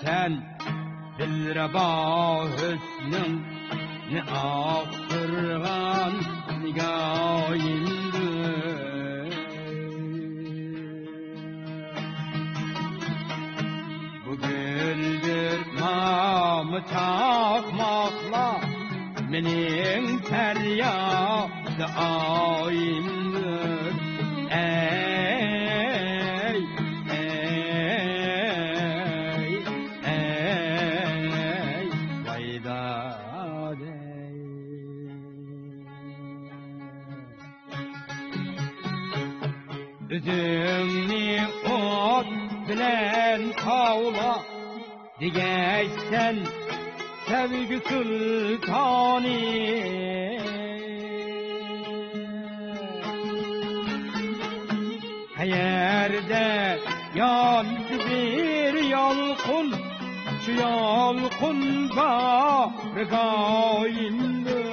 sen dilraba hüsnün ne aktırgan nigahimdir. Bu güldür mamı takmakla menin feryadı ayimdir. Ey, ey, ey, vaydat ey. Üzümni ot bilen kavla digeysen sevgi sultani. Yerde yandı bir yalkın, şu yalkın bargayındır.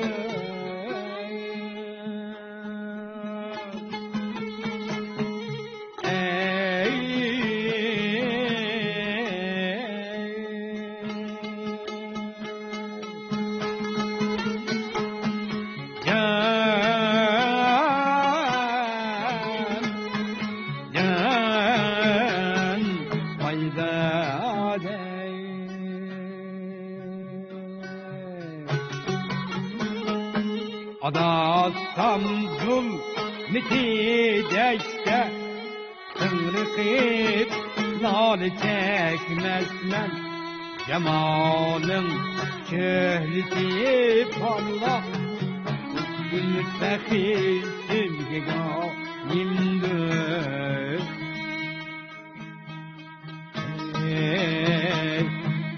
Adasam zulmetideşte Sınrıkıp nali çekmezmen Cemalın şöhreti parlak Müttefil sevgigahimdir.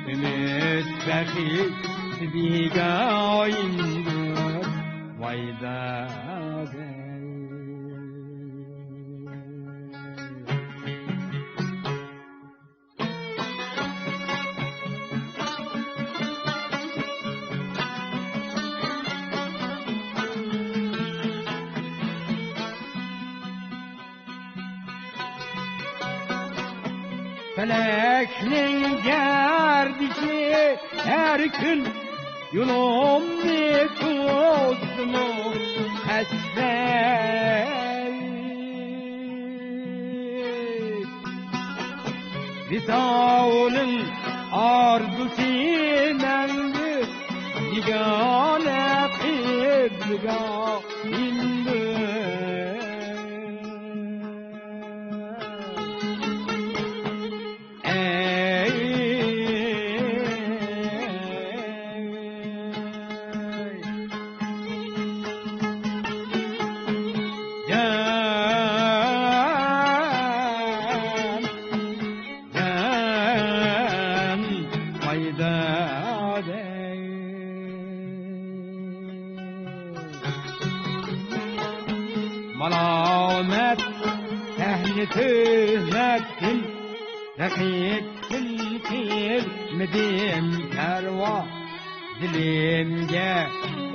Müttefil sevgigahimdir. Vaydat ey. Feleknin gerdişi her gün yolum ne kuzmu hasret. Visalın arzusu mendi yegane kıbgahimdir. Malamet ehli tühmettin Rakiptin kilmedim kerva Dilimge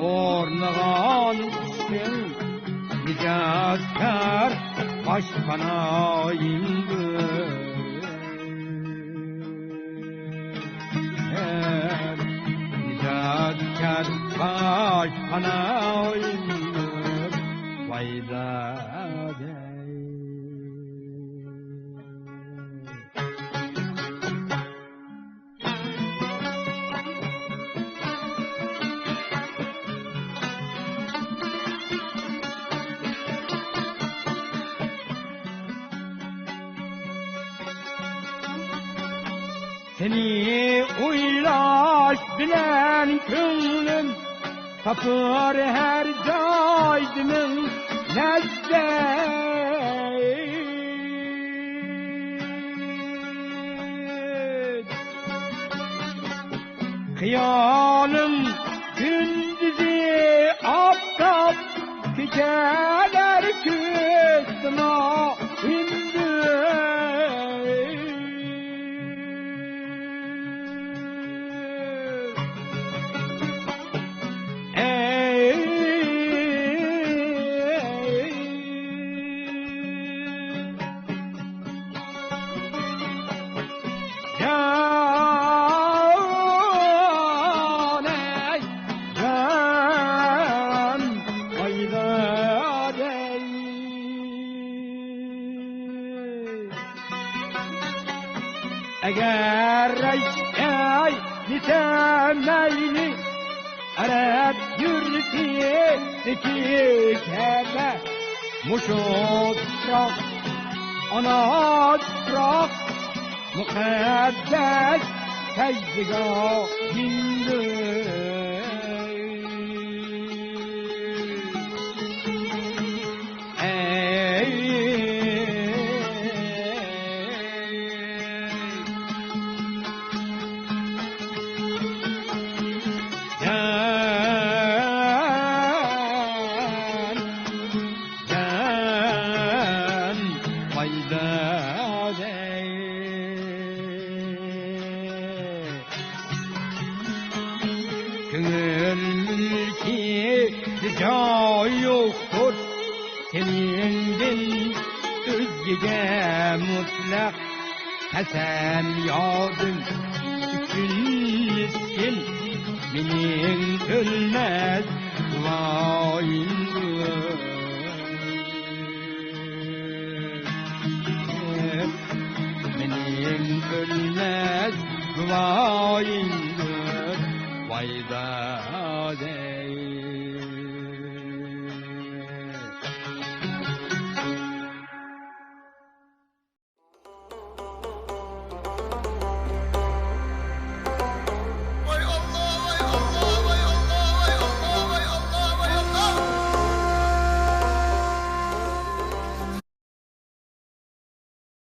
ornağan kışın Nicatkar başkanayımdır. Nicatkar başkanayımdır. Vaydat ey. Seni uylaş bilen könlüm tapır her caydının lezzet. Hıyalım gündüzü aftap geceler küsma ya eğer ey nitemeyni Arap yürütüdeki kebe muşutrak anatrak mukaddes tezgah gündür yoktur seninden özgege mutlak Hasan yadın üçün miskin menin ölmez vayındır menin ölmez vayındır vayda